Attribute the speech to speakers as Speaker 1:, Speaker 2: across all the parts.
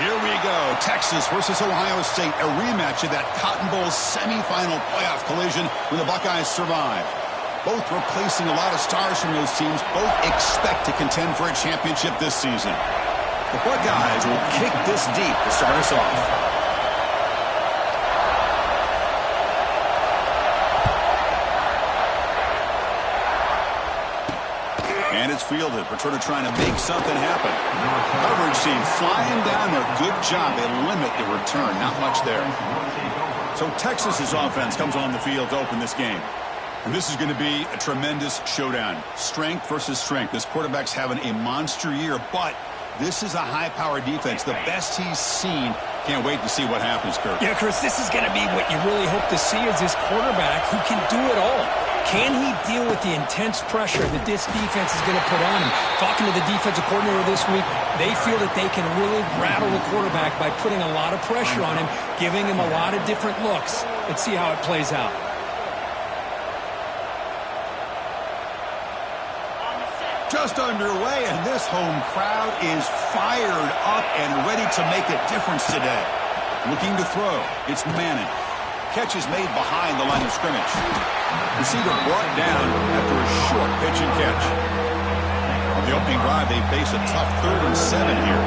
Speaker 1: Here we go. Texas versus Ohio State, a rematch of that Cotton Bowl semifinal playoff collision when the Buckeyes survive. Both replacing a lot of stars from those teams. Both expect to contend for a championship this season. The Buckeyes will kick this deep to start us off. And it's fielded. Returner trying to make something happen. Coverage team flying down there. Good job. They limit the return. Not much there. So Texas's offense comes on the field to open this game. And this is going to be a tremendous showdown. Strength versus strength. This quarterback's having a monster year, but this is a high-powered defense. The best he's seen. Can't wait to see what happens, Kirk.
Speaker 2: Yeah, Chris, this is going to be what you really hope to see is this quarterback who can do it all. Can he deal with the intense pressure that this defense is going to put on him? Talking to the defensive coordinator this week, they feel that they can really rattle the quarterback by putting a lot of pressure on him, giving him a lot of different looks. Let's see how it plays out.
Speaker 1: Just underway, and this home crowd is fired up and ready to make a difference today. Looking to throw. It's Madden. Catch is made behind the line of scrimmage. Receiver brought down after a short pitch and catch. On the opening drive, they face a tough 3rd and 7 here.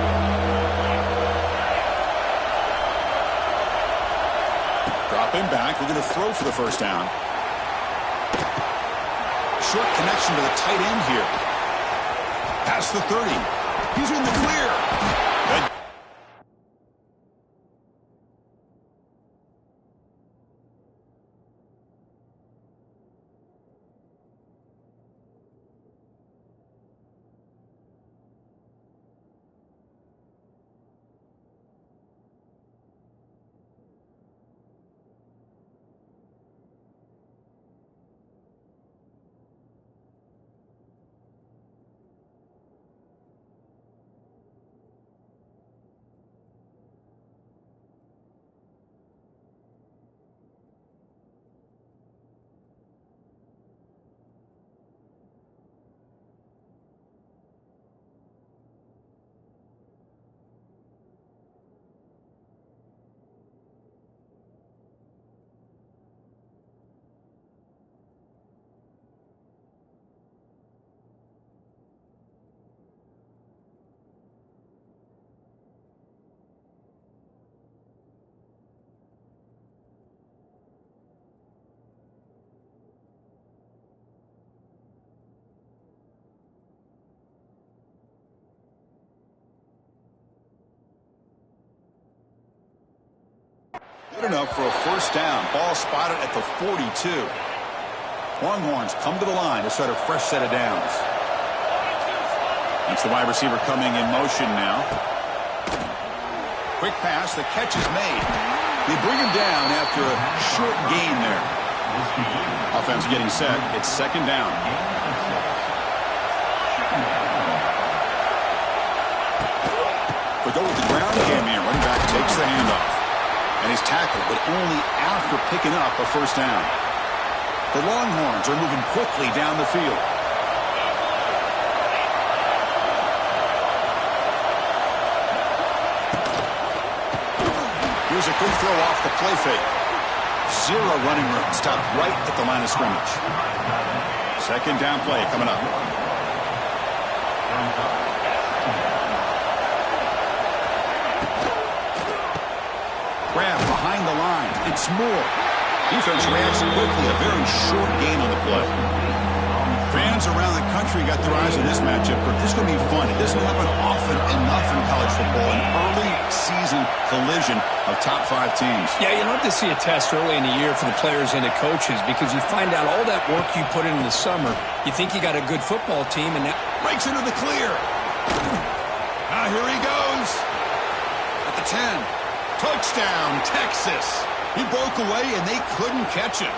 Speaker 1: Dropping back. We're going to throw for the first down. Short connection to the tight end here. Past the 30. He's in the clear. Good. Good enough for a first down. Ball spotted at the 42. Longhorns come to the line to start a fresh set of downs. That's the wide receiver coming in motion now. Quick pass. The catch is made. They bring him down after a short gain there. Offense getting set. It's 2nd down. But go with the ground game here. Running back takes the handoff. And he's tackled, but only after picking up a first down. The Longhorns are moving quickly down the field. Here's a good throw off the play fake. 0 running room. Stopped right at the line of scrimmage. 2nd down play coming up. Grab behind the line. It's Moore. Defense reacts quickly. A very short gain on the play. Fans around the country got their eyes on this matchup, but this is going to be fun. It doesn't happen often enough in college football. An early season collision of top 5 teams.
Speaker 2: Yeah, you love to see a test early in the year for the players and the coaches because you find out all that work you put in the summer. You think you got a good football team, and that
Speaker 1: breaks into the clear. Now here he goes. At the 10. Touchdown, Texas. He broke away, and they couldn't catch him.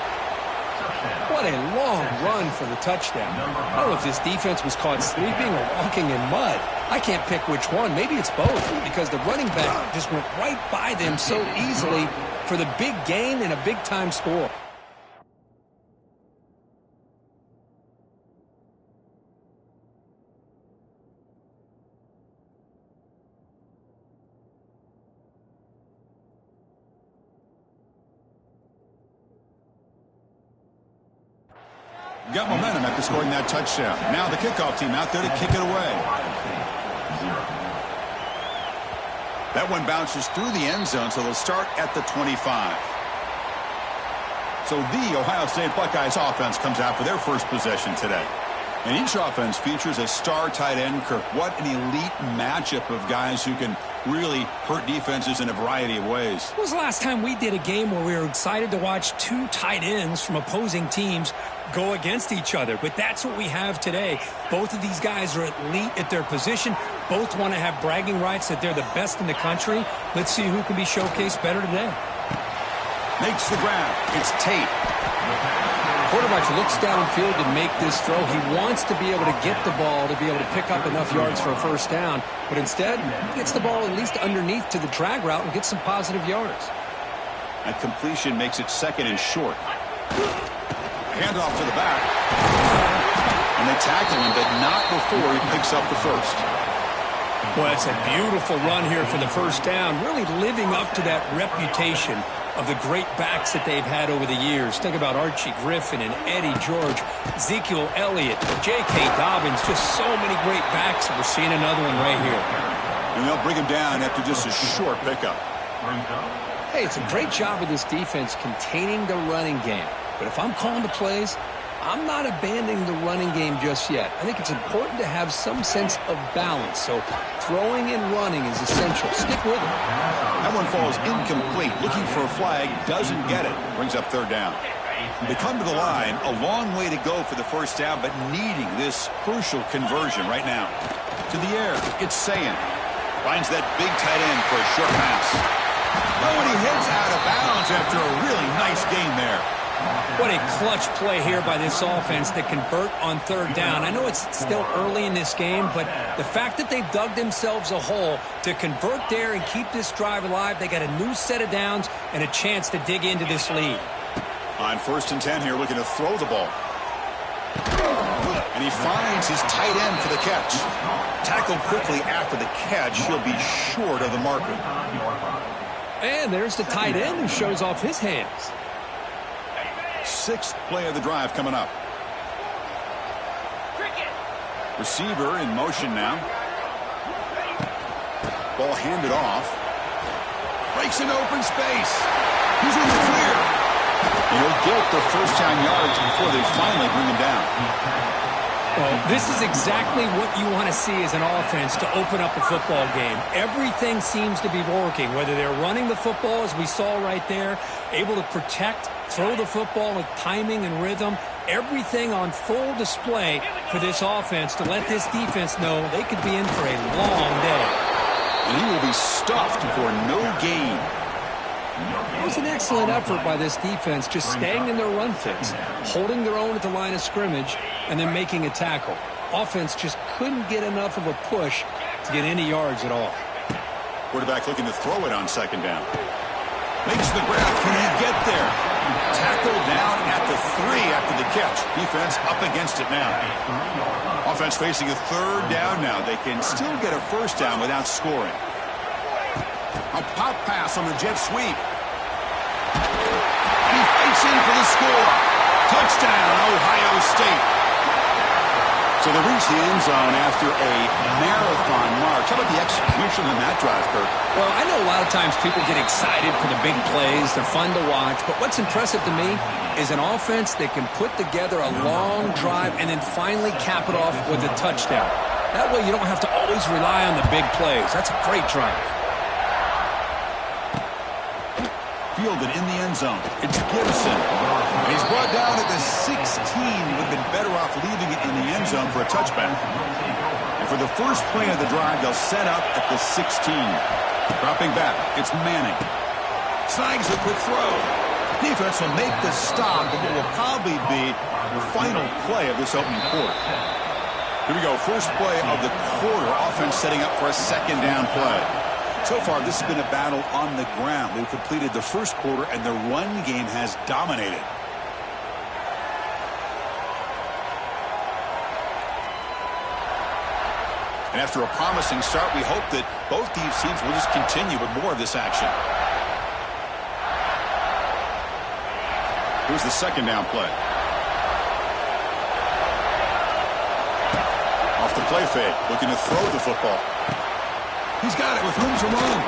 Speaker 2: What a long run for the touchdown. I don't know if this defense was caught sleeping or walking in mud. I can't pick which one. Maybe it's both because the running back just went right by them so easily for the big gain and a big-time score.
Speaker 1: got momentum after scoring that touchdown. Now the kickoff team out there to kick it away. That one bounces through the end zone, so they'll start at the 25. So the Ohio State Buckeyes offense comes out for their first possession today. And each offense features a star tight end, Kirk. What an elite matchup of guys who can really hurt defenses in a variety of ways.
Speaker 2: When was the last time we did a game where we were excited to watch two tight ends from opposing teams go against each other? But that's what we have today. Both of these guys are elite at their position. Both want to have bragging rights that they're the best in the country. Let's see who can be showcased better today.
Speaker 1: Makes the grab. It's Tate.
Speaker 2: Quarterback looks downfield to make this throw. He wants to be able to get the ball to be able to pick up enough yards for a first down. But instead, he gets the ball at least underneath to the drag route and gets some positive yards.
Speaker 1: That completion makes it second and short. Handoff to the back. And they tackle him, but not before he picks up the first.
Speaker 2: Well, it's a beautiful run here for the first down, really living up to that reputation of the great backs that they've had over the years. Think about Archie Griffin and Eddie George, Ezekiel Elliott, J.K. Dobbins, just so many great backs. We're seeing another one right here.
Speaker 1: And they'll bring him down after just a short pickup.
Speaker 2: Hey, it's a great job of this defense containing the running game. But if I'm calling the plays, I'm not abandoning the running game just yet. I think it's important to have some sense of balance. So throwing and running is essential. Stick with it.
Speaker 1: That one falls incomplete. Looking for a flag, doesn't get it. Brings up third down. They come to the line, a long way to go for the first down, but needing this crucial conversion right now. To the air, it's Sayan. Finds that big tight end for a short pass. Oh, and he heads out of bounds after a really nice gain there.
Speaker 2: What a clutch play here by this offense to convert on third down. I know it's still early in this game, but the fact that they've dug themselves a hole to convert there and keep this drive alive, they got a new set of downs and a chance to dig into this lead.
Speaker 1: On 1st and 10 here, looking to throw the ball. And he finds his tight end for the catch. Tackled quickly after the catch. He'll be short of the marker.
Speaker 2: And there's the tight end who shows off his hands.
Speaker 1: 6th play of the drive coming up. Receiver in motion now. Ball handed off. Breaks into open space. He's in the clear. And he'll get the first down yards before they finally bring him down.
Speaker 2: Well, this is exactly what you want to see as an offense to open up a football game. Everything seems to be working, whether they're running the football, as we saw right there, able to protect, throw the football with timing and rhythm, everything on full display for this offense to let this defense know they could be in for a long day.
Speaker 1: And he will be stuffed for no gain.
Speaker 2: It was an excellent effort by this defense, just staying in their run fits, holding their own at the line of scrimmage, and then making a tackle. Offense just couldn't get enough of a push to get any yards at all.
Speaker 1: Quarterback looking to throw it on 2nd down. Makes the grab. Can he get there? Tackled down at the 3 after the catch. Defense up against it now. Offense facing a 3rd down now. They can still get a first down without scoring. A pop pass on the jet sweep. And he fights in for the score. Touchdown, Ohio State. So they reach the end zone after a marathon march. How about the execution in that drive, Kirk?
Speaker 2: Well, I know a lot of times people get excited for the big plays. They're fun to watch. But what's impressive to me is an offense that can put together a long drive and then finally cap it off with a touchdown. That way you don't have to always rely on the big plays. That's a great drive.
Speaker 1: Fielded in the end zone. It's Gibson. And he's brought down at the 16. Would have been better off leaving it in the end zone for a touchback. And for the first play of the drive, they'll set up at the 16. Dropping back, it's Manning. Snags a quick throw. Defense will make the stop, and it will probably be the final play of this opening quarter. Here we go, first play of the quarter. Offense setting up for a 2nd down play. So far, this has been a battle on the ground. They've completed the first quarter, and the run game has dominated. And after a promising start, we hope that both these teams will just continue with more of this action. Here's the 2nd down play. play fake, looking to throw the football.
Speaker 3: He's got it with room to run.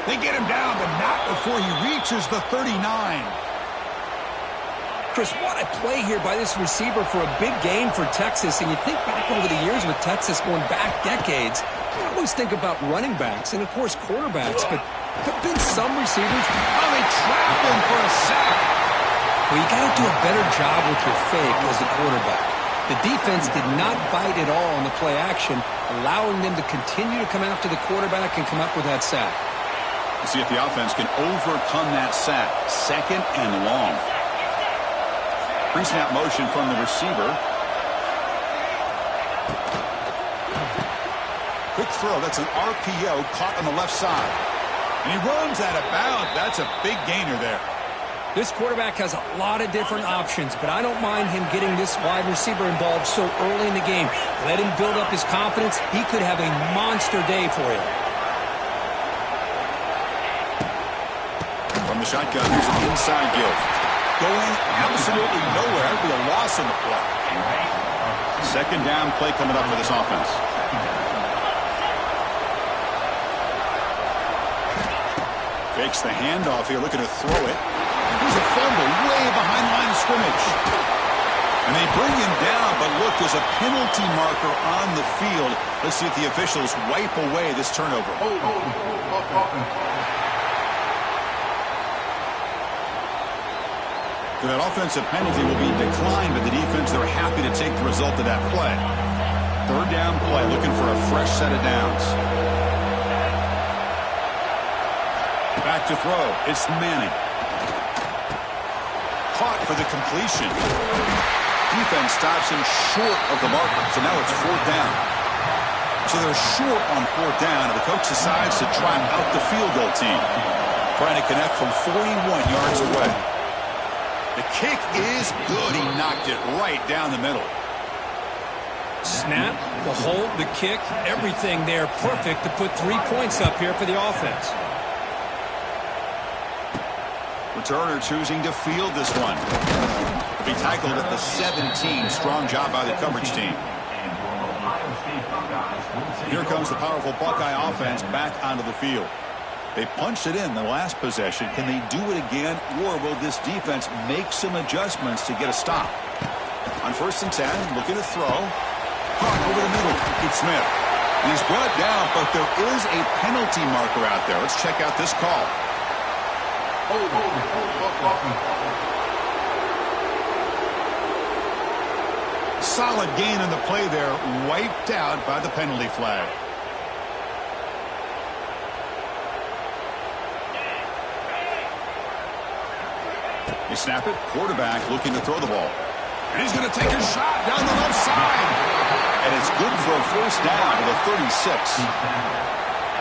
Speaker 3: They get him down, but not before he reaches the 39.
Speaker 2: Chris, what a play here by this receiver for a big gain for Texas. And you think back over the years with Texas going back decades, you always think about running backs and, of course, quarterbacks. But there have been some receivers.
Speaker 3: Oh, they trap him for a sack.
Speaker 2: Well, you got to do a better job with your fake as a quarterback. The defense did not bite at all on the play action, allowing them to continue to come after the quarterback and come up with that sack.
Speaker 1: Let's see if the offense can overcome that sack. 2nd and long. Pre-snap motion from the receiver. Quick throw. That's an RPO caught on the left side.
Speaker 3: And he runs out of bounds. That's a big gainer there.
Speaker 2: This quarterback has a lot of different options, but I don't mind him getting this wide receiver involved so early in the game. Let him build up his confidence. He could have a monster day for you.
Speaker 1: From the shotgun, here's an inside give. Going absolutely nowhere. That would be a loss in the play. 2nd down play coming up for this offense. Fakes the handoff here, looking to throw it. Here's a fumble way behind the line of scrimmage. And they bring him down, but look, there's a penalty marker on the field. Let's see if the officials wipe away this turnover. That offensive penalty will be declined, but the defense, they're happy to take the result of that play. 3rd down play, looking for a fresh set of downs. Back to throw. It's Manning. Caught for the completion. Defense stops him short of the marker, so now it's 4th down. So they're short on 4th down, and the coach decides to try out the field goal team. Trying to connect from 41 yards away. The kick is good. He knocked it right down the middle.
Speaker 2: Snap, the hold, the kick, everything there perfect to put 3 points up here for the offense.
Speaker 1: Returner choosing to field this one. Will be tackled at the 17. Strong job by the coverage team. Here comes the powerful Buckeye offense back onto the field. They punched it in the last possession. Can they do it again, or will this defense make some adjustments to get a stop? On 1st and 10, looking to throw. Caught over the middle. It's Smith. He's brought down, but there is a penalty marker out there. Let's check out this call. Solid gain in the play there, wiped out by the penalty flag. They snap it. Quarterback looking to throw the ball.
Speaker 3: And he's going to take a shot down the left side.
Speaker 1: And it's good for a 1st down to the 36.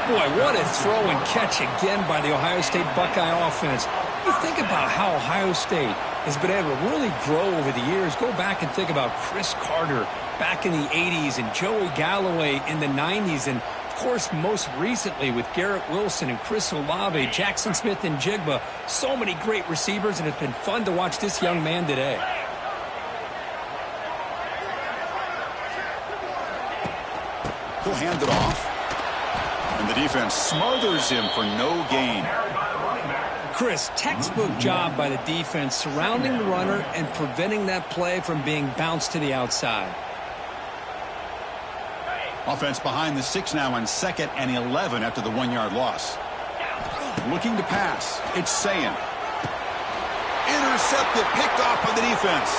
Speaker 2: Boy, what a throw and catch again by the Ohio State Buckeye offense. You think about how Ohio State has been able to really grow over the years. Go back and think about Chris Carter back in the 80s and Joey Galloway in the 90s. And, of course, most recently with Garrett Wilson and Chris Olave, Jackson Smith and Jigba. So many great receivers, and it's been fun to watch this young man today.
Speaker 1: He'll hand it off. And the defense smothers him for no gain.
Speaker 2: Chris, textbook job by the defense surrounding the runner and preventing that play from being bounced to the outside.
Speaker 1: Offense behind the 6 now on 2nd and 11 after the 1-yard loss. Looking to pass. It's Sayin. Intercepted, picked off by the defense.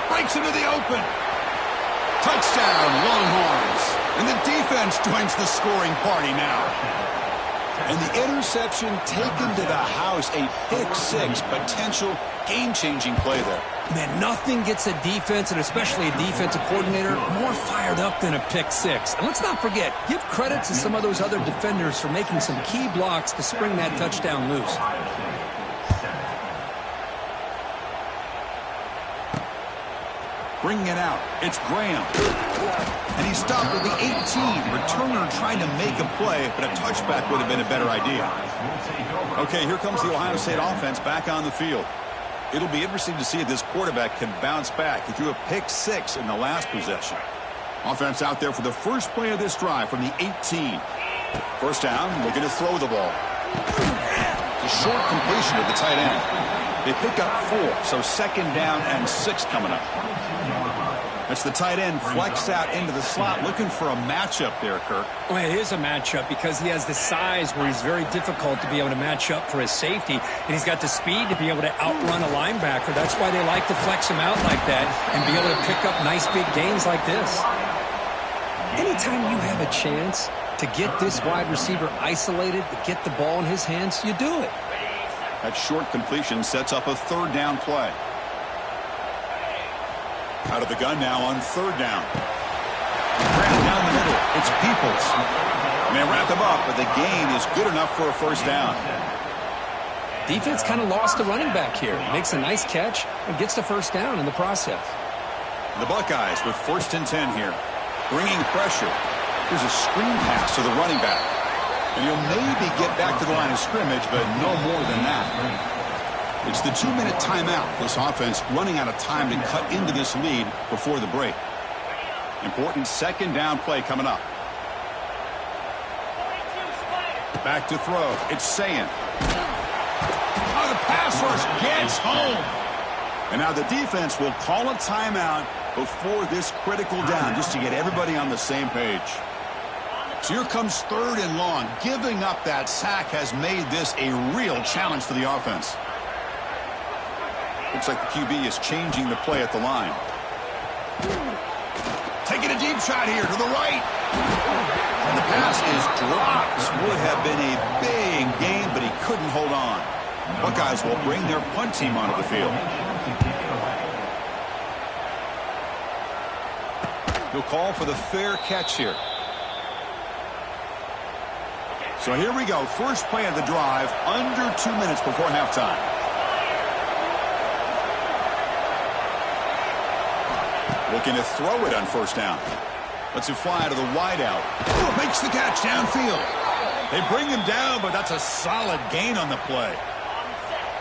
Speaker 1: Breaks into the open. Touchdown, Longhorns. And the defense joins the scoring party now. And the interception taken to the house. A pick-6 potential game-changing play there.
Speaker 2: Man, nothing gets a defense, and especially a defensive coordinator, more fired up than a pick-6. And let's not forget, give credit to some of those other defenders for making some key blocks to spring that touchdown loose.
Speaker 1: Bringing it out. It's Graham. And he stopped at the 18. Returner trying to make a play, but a touchback would have been a better idea. Okay, here comes the Ohio State offense back on the field. It'll be interesting to see if this quarterback can bounce back. He threw a pick-6 in the last possession. Offense out there for the first play of this drive from the 18. First down, looking to throw the ball. The short completion of the tight end. They pick up 4, so second down and 6 coming up. That's the tight end flex out into the slot, looking for a matchup there, Kirk.
Speaker 2: Well, it is a matchup because he has the size where he's very difficult to be able to match up for his safety, and he's got the speed to be able to outrun a linebacker. That's why they like to flex him out like that and be able to pick up nice big gains like this. Anytime you have a chance to get this wide receiver isolated, to get the ball in his hands, you do it.
Speaker 1: That short completion sets up a third down play. Out of the gun now on third down. Grant down the middle. It's Peoples. And they wrap him up, but the gain is good enough for a first down.
Speaker 2: Defense kind of lost the running back here. Makes a nice catch and gets the first down in the process.
Speaker 1: The Buckeyes with first and 10 here. Bringing pressure. Here's a screen pass to the running back. And he'll maybe get back to the line of scrimmage, but no more than that. It's the 2-minute timeout. This offense running out of time to cut into this lead before the break. Important second down play coming up. Back to throw. It's Sayin.
Speaker 3: Oh, the pass rush gets home.
Speaker 1: And now the defense will call a timeout before this critical down, just to get everybody on the same page. So here comes third and long. Giving up that sack has made this a real challenge for the offense. Looks like the QB is changing the play at the line.
Speaker 3: Taking a deep shot here to the right.
Speaker 1: And the pass is dropped. This would have been a big gain, but he couldn't hold on. Buckeyes will bring their punt team onto the field. He'll call for the fair catch here. So here we go. First play of the drive, under 2 minutes before halftime. Looking to throw it on first down. Lets it fly to the wideout.
Speaker 3: Oh, makes the catch downfield.
Speaker 1: They bring him down, but that's a solid gain on the play.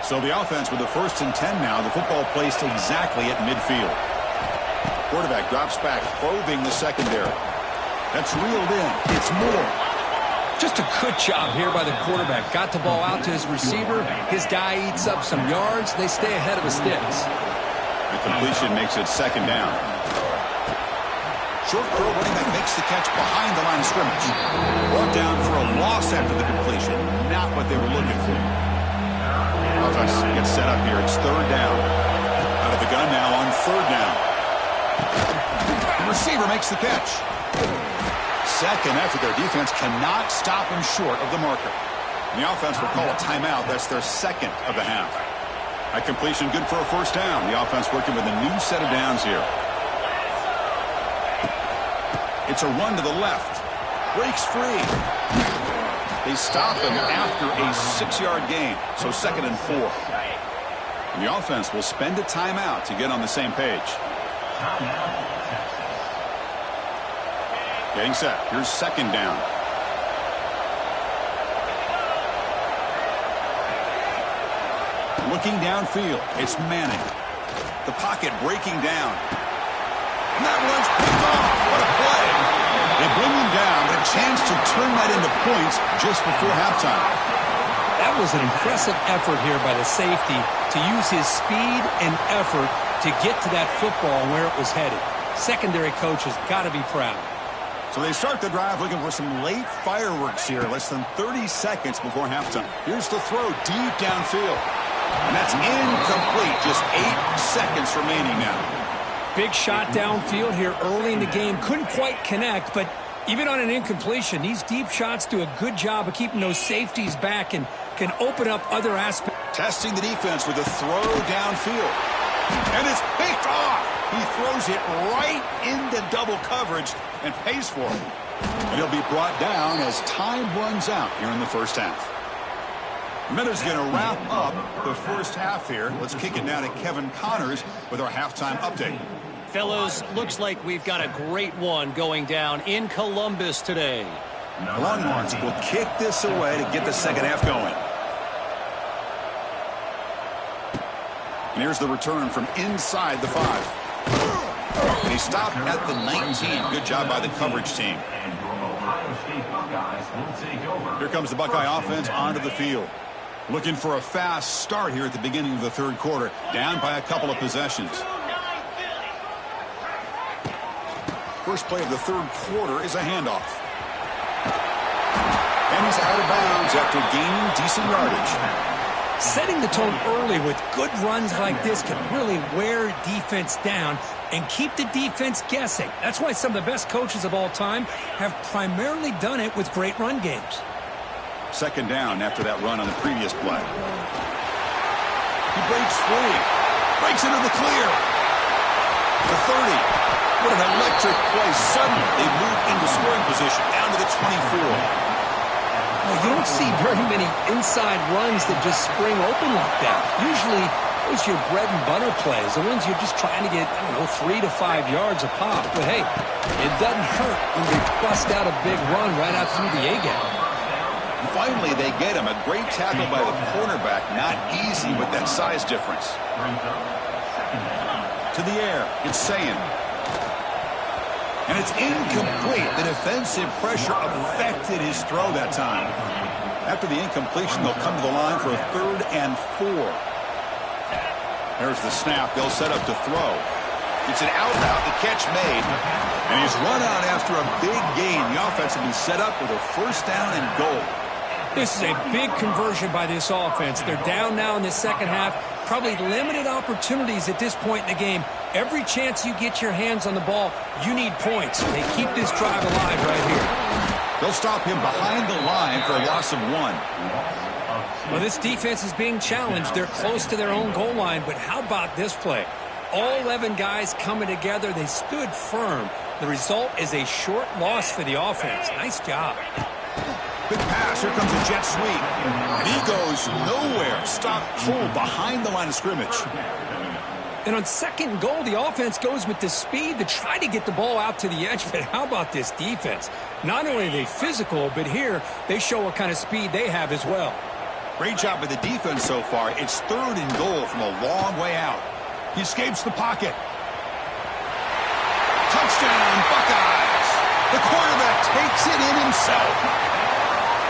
Speaker 1: So the offense with the first and 10 now. The football placed exactly at midfield. Quarterback drops back, probing the secondary. That's reeled in. It's Moore.
Speaker 2: Just a good job here by the quarterback. Got the ball out to his receiver. His guy eats up some yards. They stay ahead of the sticks.
Speaker 1: The completion makes it second down. Short throw running back makes the catch behind the line of scrimmage. Brought down for a loss after the completion. Not what they were looking for. Offense gets set up here. It's third down. Out of the gun now on third down. The receiver makes the catch. Second effort. Their defense cannot stop him short of the marker. And the offense will call a timeout. That's their second of the half. That completion good for a first down. The offense working with a new set of downs here. It's a run to the left. Breaks free. They stop him after a 6-yard gain. So second and 4. And the offense will spend a timeout to get on the same page. Getting set. Here's second down. Looking downfield. It's Manning. The pocket breaking down. And that one's picked off. What a play. They bring him down, but a chance to turn that into points just before halftime.
Speaker 2: That was an impressive effort here by the safety to use his speed and effort to get to that football where it was headed. Secondary coach has got to be proud.
Speaker 1: So they start the drive looking for some late fireworks here, less than 30 seconds before halftime. Here's the throw deep downfield. And that's incomplete. Just 8 seconds remaining now.
Speaker 2: Big shot downfield here early in the game. Couldn't quite connect, but even on an incompletion, these deep shots do a good job of keeping those safeties back and can open up other aspects.
Speaker 1: Testing the defense with a throw downfield. And it's picked off. He throws it right into double coverage and pays for it. And he'll be brought down as time runs out here in the first half. Miller's going to wrap up the first half here. Let's kick it down to Kevin Connors with our halftime update.
Speaker 4: Fellows, looks like we've got a great one going down in Columbus today.
Speaker 1: The Longhorns will kick this away to get the second half going. And here's the return from inside the 5. And he stopped at the 19. Good job by the coverage team. Here comes the Buckeye offense onto the field. Looking for a fast start here at the beginning of the third quarter. Down by a couple of possessions. First play of the third quarter is a handoff. And he's out of bounds after gaining decent yardage.
Speaker 2: Setting the tone early with good runs like this can really wear defense down and keep the defense guessing. That's why some of the best coaches of all time have primarily done it with great run games.
Speaker 1: Second down after that run on the previous play. He breaks free. Breaks into the clear. The 30. What an electric play. Suddenly they move into scoring position down to the 24.
Speaker 2: Well, you don't see very many inside runs that just spring open like that. Usually, those are your bread and butter plays, the ones you're just trying to get, 3 to 5 yards a pop. But hey, it doesn't hurt when they bust out a big run right out through the A-gap.
Speaker 1: Finally, they get him. A great tackle by the cornerback. Not easy with that size difference. To the air. It's saying. And it's incomplete. The defensive pressure affected his throw that time. After the incompletion, they'll come to the line for a 3rd and 4. There's the snap. They'll set up to throw. It's an out route. The catch made. And he's run out after a big gain. The offense will be set up with a first down and goal.
Speaker 2: This is a big conversion by this offense. They're down now in the second half. Probably limited opportunities at this point in the game. Every chance you get your hands on the ball, you need points. They keep this drive alive right here.
Speaker 1: They'll stop him behind the line for a loss of 1.
Speaker 2: Well, this defense is being challenged. They're close to their own goal line, but how about this play? All 11 guys coming together. They stood firm. The result is a short loss for the offense. Nice job.
Speaker 1: Big pass. Here comes a jet sweep. And he goes nowhere. Stop cold behind the line of scrimmage.
Speaker 2: And on second and goal, the offense goes with the speed to try to get the ball out to the edge. But how about this defense? Not only are they physical, but here they show what kind of speed they have as well.
Speaker 1: Great job by the defense so far. It's 3rd and goal from a long way out. He escapes the pocket. Touchdown, Buckeyes. The quarterback takes it in himself.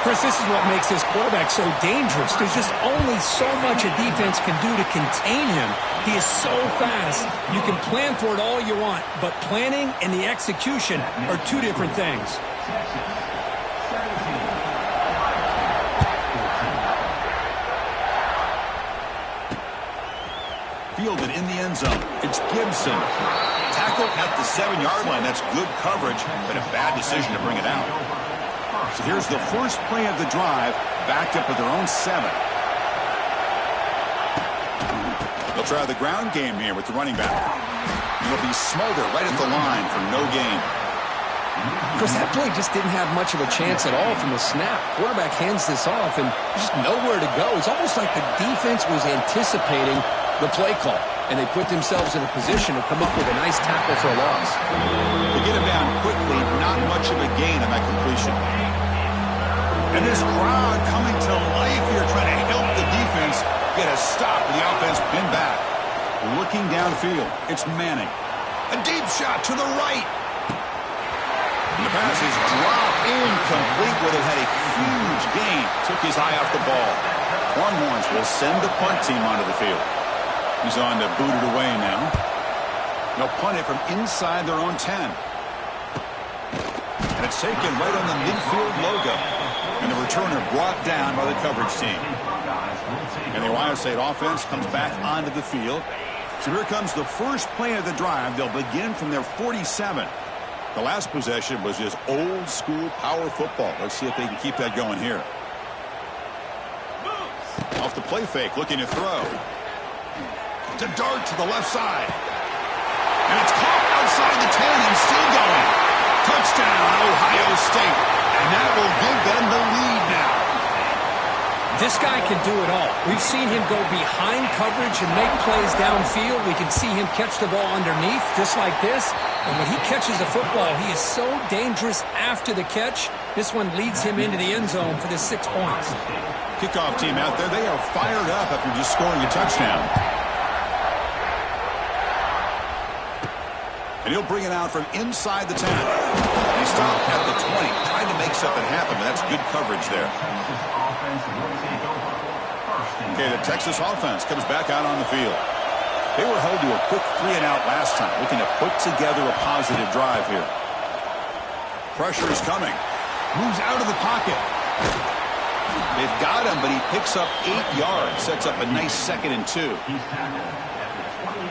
Speaker 2: Chris, this is what makes this quarterback so dangerous. There's just only so much a defense can do to contain him. He is so fast. You can plan for it all you want, but planning and the execution are two different things.
Speaker 1: Fielded in the end zone. It's Gibson. Tackled at the 7-yard line. That's good coverage, but a bad decision to bring it out. So here's the first play of the drive, backed up at their own 7. They'll try the ground game here with the running back. It'll be Smolder right at the line for no gain.
Speaker 2: Chris, that play just didn't have much of a chance at all from the snap. Quarterback hands this off and just nowhere to go. It's almost like the defense was anticipating the play call, and they put themselves in a position to come up with a nice tackle for a loss.
Speaker 1: They get him down quickly, not much of a gain on that completion. And this crowd coming to life here, trying to help the defense get a stop with the offense pinned back. Looking downfield, it's Manning. A deep shot to the right. And the pass is dropped incomplete, where they had a huge gain. Took his eye off the ball. Longhorns will send the punt team onto the field. He's on to boot it away now. They'll punt it from inside their own 10. And it's taken right on the midfield logo. And the returner brought down by the coverage team. And the Ohio State offense comes back onto the field. So here comes the first play of the drive. They'll begin from their 47. The last possession was just old school power football. Let's see if they can keep that going here. Off the play fake, looking to throw. To dart to the left side. And it's caught outside the 10 and still going. Touchdown, Ohio State. And that will give them the lead now.
Speaker 2: This guy can do it all. We've seen him go behind coverage and make plays downfield. We can see him catch the ball underneath just like this. And when he catches the football, he is so dangerous after the catch. This one leads him into the end zone for the 6 points.
Speaker 1: Kickoff team out there, they are fired up after just scoring a touchdown. And he'll bring it out from inside the 10. He stopped at the 20, trying to make something happen, but that's good coverage there. Okay, the Texas offense comes back out on the field. They were held to a quick 3-and-out last time, looking to put together a positive drive here. Pressure is coming.
Speaker 3: Moves out of the pocket.
Speaker 1: They've got him, but he picks up 8 yards, sets up a nice 2nd and 2.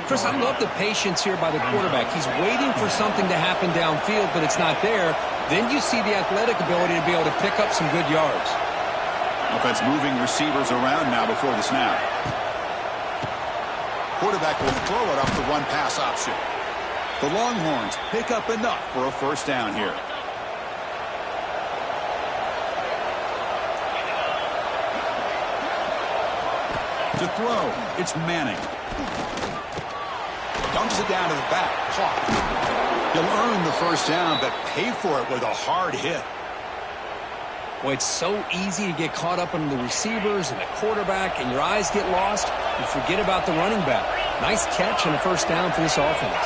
Speaker 2: Chris, I love the patience here by the quarterback. He's waiting for something to happen downfield, but it's not there. Then you see the athletic ability to be able to pick up some good yards.
Speaker 1: Offense moving receivers around now before the snap. Quarterback will throw it off the run-pass option. The Longhorns pick up enough for a first down here. To throw, it's Manning. Dumps it down to the back. Caught. He'll earn the first down, but pay for it with a hard hit.
Speaker 2: Well, it's so easy to get caught up in the receivers and the quarterback, and your eyes get lost. You forget about the running back. Nice catch and a first down for this offense.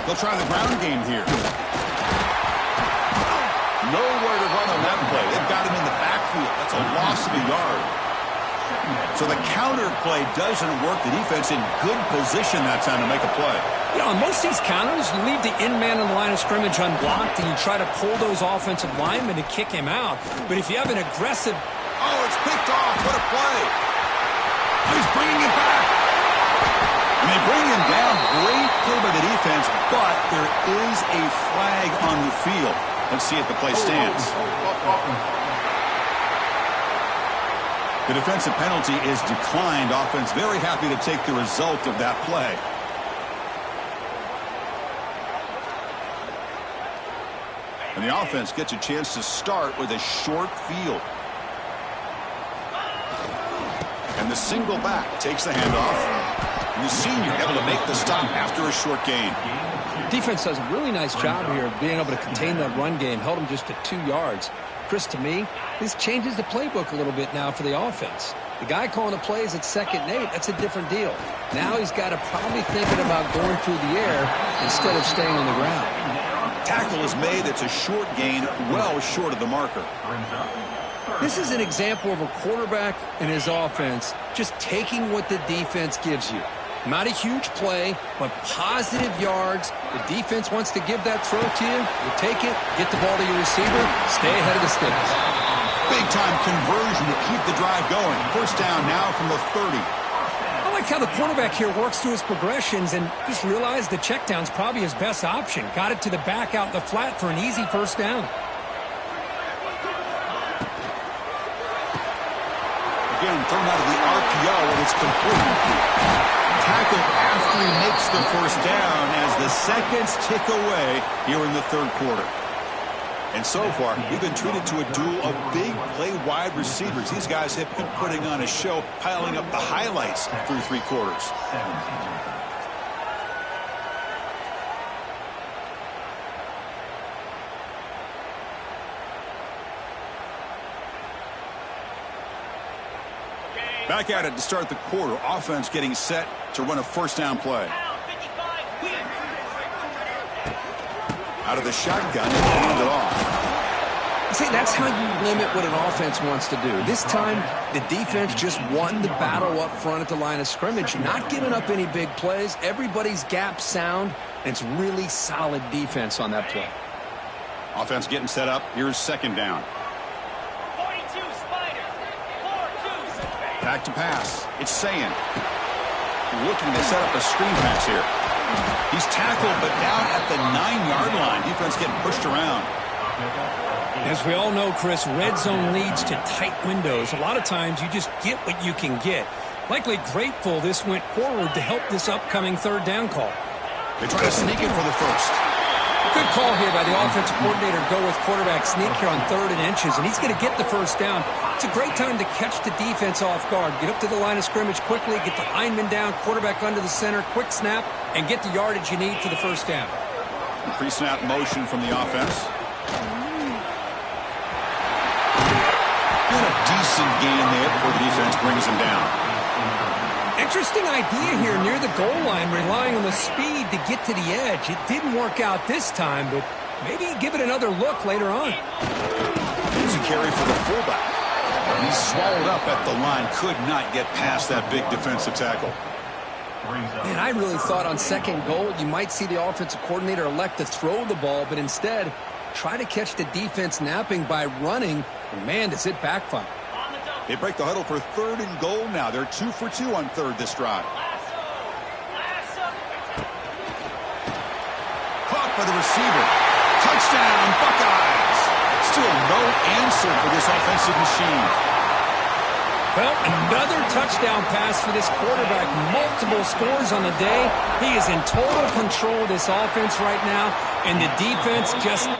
Speaker 1: They'll try the ground game here. Nowhere to run on that play. They've got him in the backfield. That's a loss of a yard. So the counter play doesn't work. The defense in good position that time to make a play.
Speaker 2: You know, on most of these counters, you leave the in man on the line of scrimmage unblocked, and you try to pull those offensive linemen to kick him out. But if you have an aggressive...
Speaker 1: Oh, it's picked off. What a play.
Speaker 3: He's bringing it back.
Speaker 1: And they bring him down. Great play by the defense, but there is a flag on the field. Let's see if the play stands. The defensive penalty is declined. Offense very happy to take the result of that play. And the offense gets a chance to start with a short field. And the single back takes the handoff. And the senior able to make the stop after a short gain.
Speaker 2: Defense does a really nice job here of being able to contain that run game. Held him just to 2 yards. Chris, to me, this changes the playbook a little bit now for the offense. The guy calling the plays at 2nd and 8, that's a different deal. Now he's got to probably thinking about going through the air instead of staying on the ground.
Speaker 1: Tackle is made. It's a short gain, well short of the marker.
Speaker 2: This is an example of a quarterback and his offense just taking what the defense gives you. Not a huge play, but positive yards. The defense wants to give that throw to you. You take it, get the ball to your receiver, stay ahead of the sticks.
Speaker 1: Big-time conversion to keep the drive going. First down now from the 30.
Speaker 2: I like how the quarterback here works through his progressions and just realized the check down's probably his best option. Got it to the back out in the flat for an easy first down.
Speaker 1: Again, thrown out of the RPO, and it's complete. Tackle after he makes the first down as the seconds tick away here in the third quarter. And so far, we've been treated to a duel of big play wide receivers. These guys have been putting on a show, piling up the highlights through 3 quarters. Back at it to start the quarter. Offense getting set to run a first down play. Out of the shotgun, and hand it off.
Speaker 2: See, that's how you limit what an offense wants to do. This time, the defense just won the battle up front at the line of scrimmage, not giving up any big plays. Everybody's gap sound, and it's really solid defense on that play.
Speaker 1: Offense getting set up. Here's second down. Back to pass. It's Sayin. Looking to set up a screen pass here. He's tackled, but down at the 9-yard line. Defense getting pushed around.
Speaker 2: As we all know, Chris, red zone leads to tight windows. A lot of times you just get what you can get. Likely grateful this went forward to help this upcoming third down call.
Speaker 1: They try to sneak it for the first.
Speaker 2: Good call here by the offensive coordinator. Go with quarterback sneak here on 3rd and inches, and he's going to get the first down. It's a great time to catch the defense off guard. Get up to the line of scrimmage quickly, get the lineman down, quarterback under the center, quick snap, and get the yardage you need for the first down.
Speaker 1: Pre-snap motion from the offense. Doing a decent gain there before the defense brings him down.
Speaker 2: Interesting idea here near the goal line, relying on the speed to get to the edge. It didn't work out this time, but maybe give it another look later on.
Speaker 1: Here's a carry for the fullback. He's swallowed up at the line, could not get past that big defensive tackle.
Speaker 2: Man, I really thought on second goal you might see the offensive coordinator elect to throw the ball, but instead try to catch the defense napping by running, and man, does it backfire.
Speaker 1: They break the huddle for 3rd and goal now. They're 2 for 2 on 3rd this drive. Caught by the receiver. Touchdown, Buckeyes. Still no answer for this offensive machine.
Speaker 2: Well, another touchdown pass for this quarterback. Multiple scores on the day. He is in total control of this offense right now, and the defense just...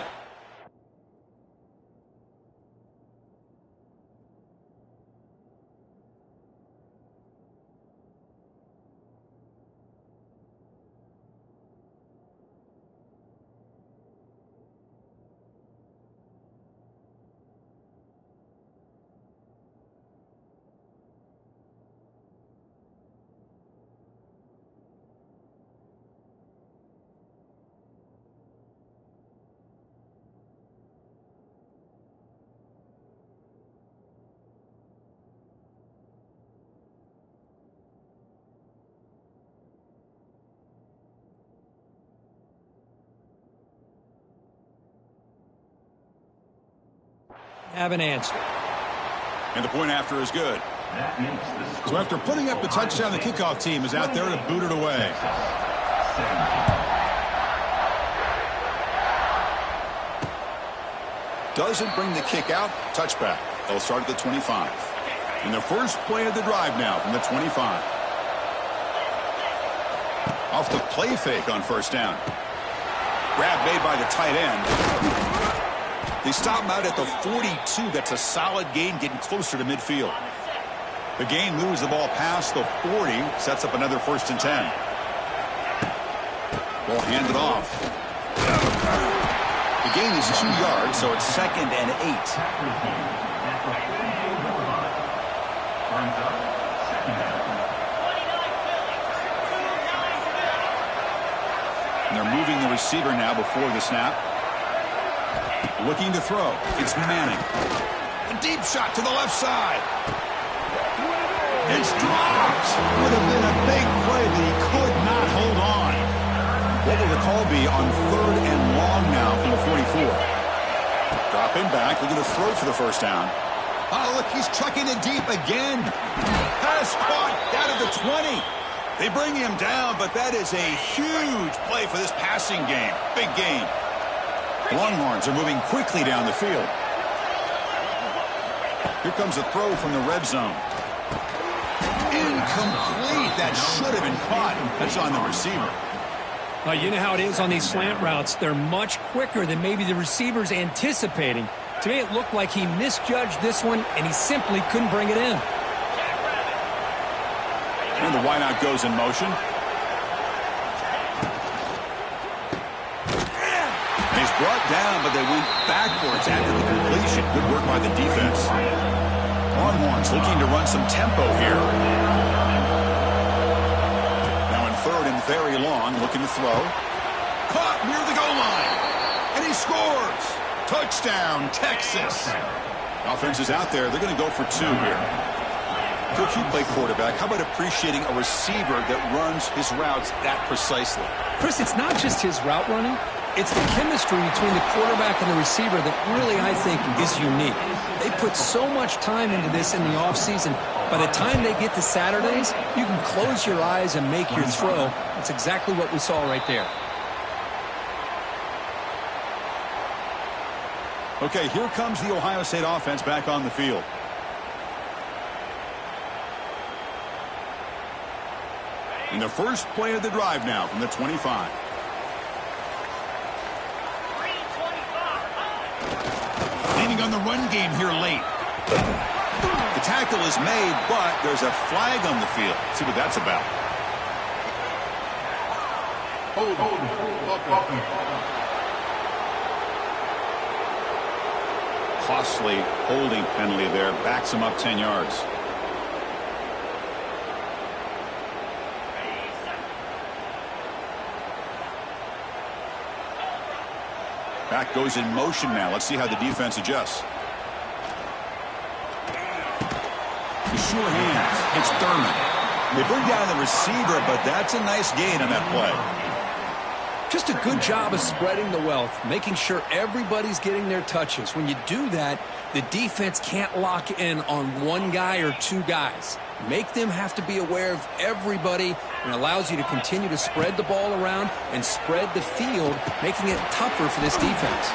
Speaker 2: have an answer.
Speaker 1: And the point after is good. So after putting up the touchdown, the kickoff team is out there to boot it away. Doesn't bring the kick out. Touchback. They'll start at the 25. And the first play of the drive now from the 25. Off the play fake on first down. Grab made by the tight end. They stop him out at the 42. That's a solid gain, getting closer to midfield. The gain moves the ball past the 40, sets up another 1st and 10. Ball handed off. The gain is 2 yards, so it's 2nd and 8. And they're moving the receiver now before the snap. Looking to throw. It's Manning. A deep shot to the left side. It's dropped. Would have been a big play, but he could not hold on. What will the call be on 3rd and long now from the 44? Dropping back. Looking to throw for the first down. Oh, look, he's trucking it deep again. Pass caught down at the 20. They bring him down, but that is a huge play for this passing game. Big game. Longhorns are moving quickly down the field. Here comes a throw from the red zone. Incomplete. That should have been caught. That's on the receiver.
Speaker 2: Well, you know how it is on these slant routes. They're much quicker than maybe the receiver's anticipating. To me, it looked like he misjudged this one, and he simply couldn't bring it in.
Speaker 1: And the wideout goes in motion. He's brought down, but they went backwards after the completion. Good work by the defense. Longhorns looking to run some tempo here. Now in 3rd and very long, looking to throw. Caught near the goal line. And he scores. Touchdown, Texas. Offense is out there. They're going to go for 2 here. Coach, you play quarterback. How about appreciating a receiver that runs his routes that precisely?
Speaker 2: Chris, it's not just his route running. It's the chemistry between the quarterback and the receiver that really, I think, is unique. They put so much time into this in the offseason. By the time they get to Saturdays, you can close your eyes and make your throw. That's exactly what we saw right there.
Speaker 1: Okay, here comes the Ohio State offense back on the field. In the first play of the drive now from the 25. Leaning on the run game here late. The tackle is made, but there's a flag on the field. Let's see what that's about. Costly holding penalty there. Backs him up 10 yards. back, goes in motion now. Let's see how the defense adjusts. The sure hands. It's Thurman. They bring down the receiver, but that's a nice gain on that play.
Speaker 2: Just a good job of spreading the wealth, making sure everybody's getting their touches. When you do that, the defense can't lock in on one guy or two guys. Make them have to be aware of everybody, and allows you to continue to spread the ball around and spread the field, making it tougher for this defense.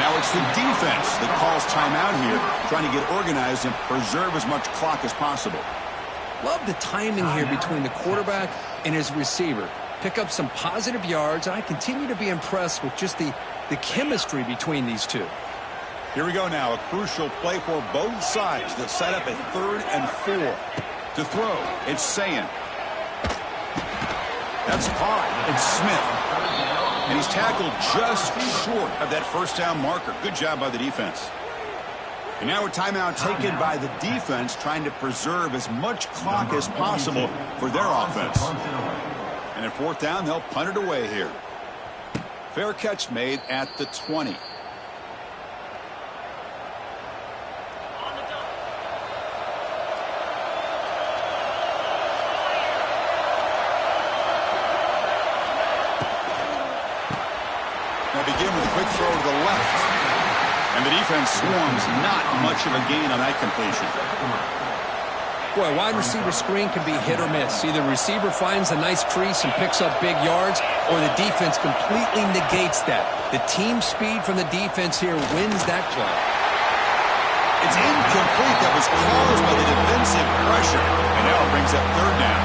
Speaker 1: Now it's the defense that calls timeout here, trying to get organized and preserve as much clock as possible.
Speaker 2: Love the timing here between the quarterback and his receiver. Pick up some positive yards, and I continue to be impressed with just the chemistry between these two.
Speaker 1: Here we go now, a crucial play for both sides that set up a 3rd and 4. To throw, it's Sayan. That's caught. It's Smith. And he's tackled just short of that first down marker. Good job by the defense. And now a timeout taken by the defense, trying to preserve as much clock as possible for their offense. And at 4th down, they'll punt it away here. Fair catch made at the 20. Now begin with a quick throw to the left. And the defense swarms. Not much of a gain on that completion.
Speaker 2: Boy, wide receiver screen can be hit or miss. Either the receiver finds a nice crease and picks up big yards, or the defense completely negates that. The team speed from the defense here wins that play.
Speaker 1: It's incomplete. That was caused by the defensive pressure. And now it brings up 3rd down.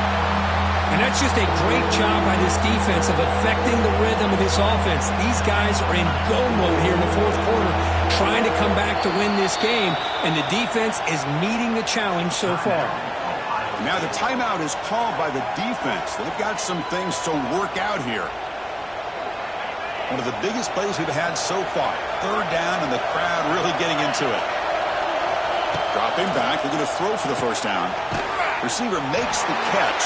Speaker 2: And that's just a great job by this defense of affecting the rhythm of this offense. These guys are in go mode here in the 4th quarter, trying to come back to win this game, and the defense is meeting the challenge so far.
Speaker 1: Now the timeout is called by the defense. They've got some things to work out here. One of the biggest plays we've had so far. 3rd down, and the crowd really getting into it. Dropping back, they're going to throw for the first down. Receiver makes the catch.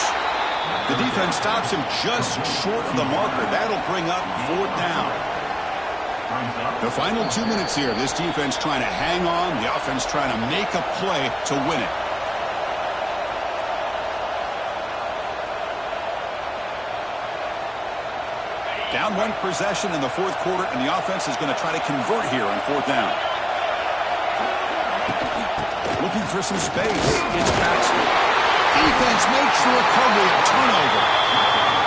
Speaker 1: The defense stops him just short of the marker. That'll bring up 4th down. The final 2 minutes here. This defense trying to hang on. The offense trying to make a play to win it. Down 1 possession in the 4th quarter, and the offense is going to try to convert here on 4th down. Looking for some space. It's Baxter. Defense makes the recovery, a turnover.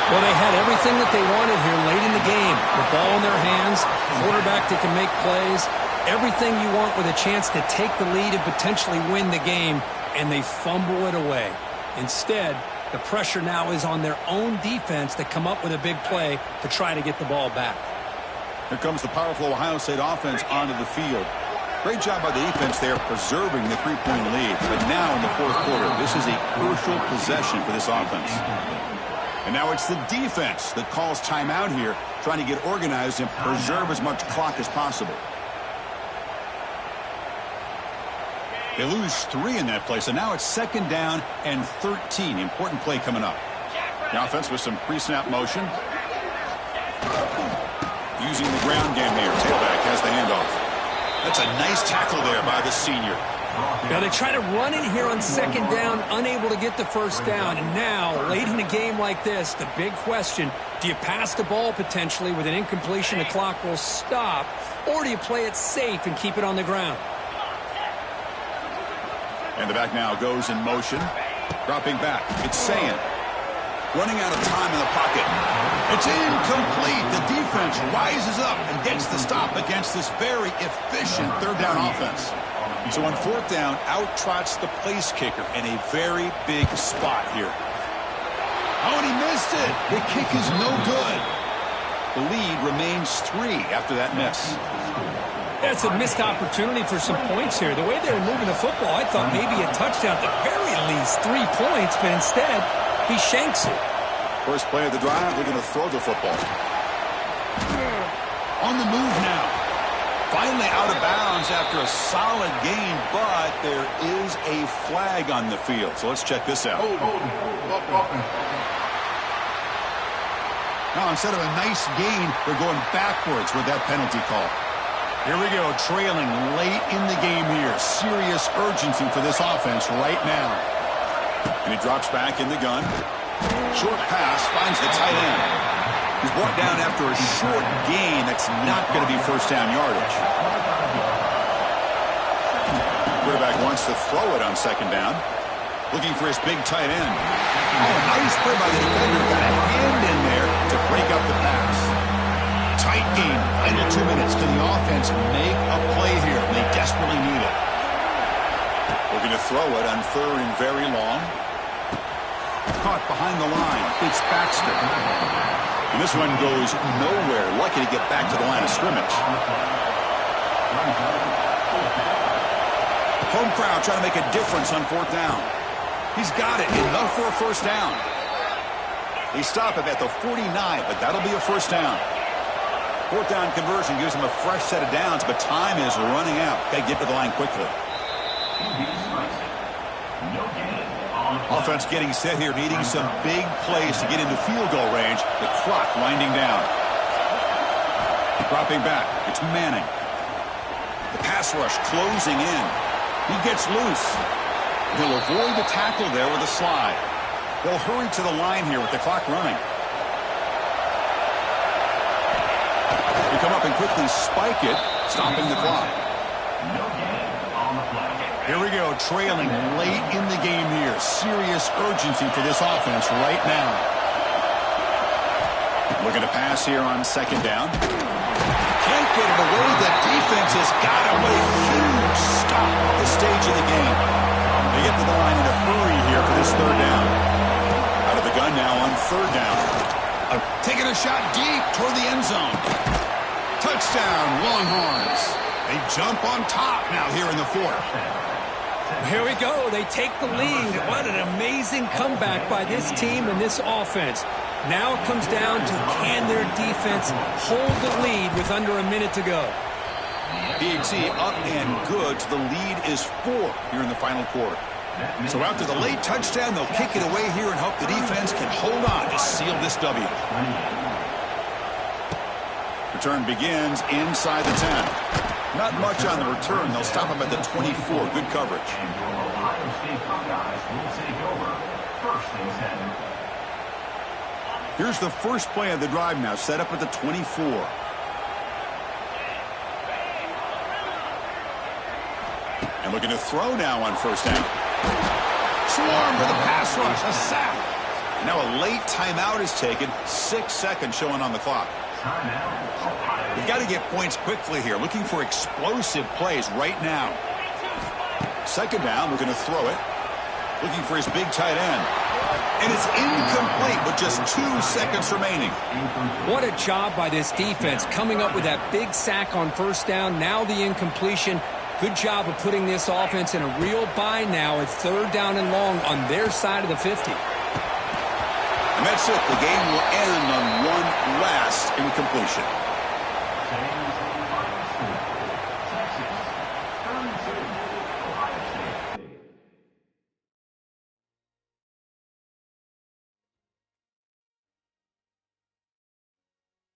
Speaker 2: Well, they had everything that they wanted here late in the game. The ball in their hands, quarterback that can make plays, everything you want with a chance to take the lead and potentially win the game, and they fumble it away. Instead, the pressure now is on their own defense to come up with a big play to try to get the ball back.
Speaker 1: Here comes the powerful Ohio State offense onto the field. Great job by the defense there preserving the 3-point lead. But now in the 4th quarter, this is a crucial possession for this offense. And now it's the defense that calls timeout here, trying to get organized and preserve as much clock as possible. They lose 3 in that play, so now it's 2nd down and 13. Important play coming up. The offense with some pre-snap motion. Using the ground game here. Tailback has the handoff. That's a nice tackle there by the senior.
Speaker 2: Now they try to run it here on 2nd down, unable to get the first down. And now, late in a game like this, the big question, do you pass the ball potentially with an incompletion, the clock will stop, or do you play it safe and keep it on the ground?
Speaker 1: And the back now goes in motion. Dropping back. It's Sayan. Running out of time in the pocket. It's incomplete. The defense rises up and gets the stop against this very efficient 3rd down offense. So on 4th down, out trots the place kicker in a very big spot here. Oh, and he missed it. The kick is no good. The lead remains 3 after that miss.
Speaker 2: That's a missed opportunity for some points here. The way they were moving the football, I thought maybe a touchdown, at the very least 3 points, but instead, he shanks it.
Speaker 1: First play of the drive, they're going to throw the football. On the move now. Finally out of bounds after a solid gain, but there is a flag on the field. So let's check this out. Now, instead of a nice gain, they're going backwards with that penalty call. Here we go, trailing late in the game here. Serious urgency for this offense right now. And he drops back in the gun. Short pass, finds the tight end. He's brought down after a short gain. That's not going to be first down yardage. Quarterback wants to throw it on second down. Looking for his big tight end. Oh, nice play by the defender. Got a hand in there to break up the pass. Tight game. Final 2 minutes. Can the offense make a play here? They desperately need it. We're going to throw it on third and very long. Caught behind the line. It's Baxter. And this one goes nowhere. Lucky to get back to the line of scrimmage. Home crowd trying to make a difference on fourth down. He's got it. Enough for a first down. They stop him at the 49, but that'll be a first down. Fourth down conversion gives him a fresh set of downs, but time is running out. Got to get to the line quickly. Offense getting set here, needing some big plays to get into field goal range. The clock winding down. Dropping back. It's Manning. The pass rush closing in. He gets loose. He'll avoid the tackle there with a slide. They'll hurry to the line here with the clock running. They come up and quickly spike it, stopping the clock. Here we go, trailing late in the game here. Serious urgency for this offense right now. Looking to pass here on second down. Can't get it away. The defense has got him with a huge stop at this stage of the game. They get to the line in a hurry here for this third down. Out of the gun now on third down.
Speaker 3: Taking a shot deep toward the end zone. Touchdown, Longhorns. They jump on top now here in the fourth.
Speaker 2: Here we go. They take the lead. What an amazing comeback by this team and this offense. Now it comes down to can their defense hold the lead with under a minute to go.
Speaker 1: PHC up and good. So the lead is 4 here in the final quarter. So after the late touchdown, they'll kick it away here and hope the defense can hold on to seal this W. Return begins inside the 10. Not much on the return. They'll stop him at the 24. Good coverage. Here's the first play of the drive now, set up at the 24. And looking to throw now on first down.
Speaker 3: Swarm for the pass rush, a sack.
Speaker 1: Now a late timeout is taken. 6 seconds showing on the clock. We've got to get points quickly here. Looking for explosive plays right now. Second down, we're going to throw it. Looking for his big tight end. And it's incomplete with just 2 seconds remaining.
Speaker 2: What a job by this defense coming up with that big sack on first down. Now the incompletion. Good job of putting this offense in a real bind now at third down and long on their side of the 50.
Speaker 1: And that's it. The game will end on one last incompletion.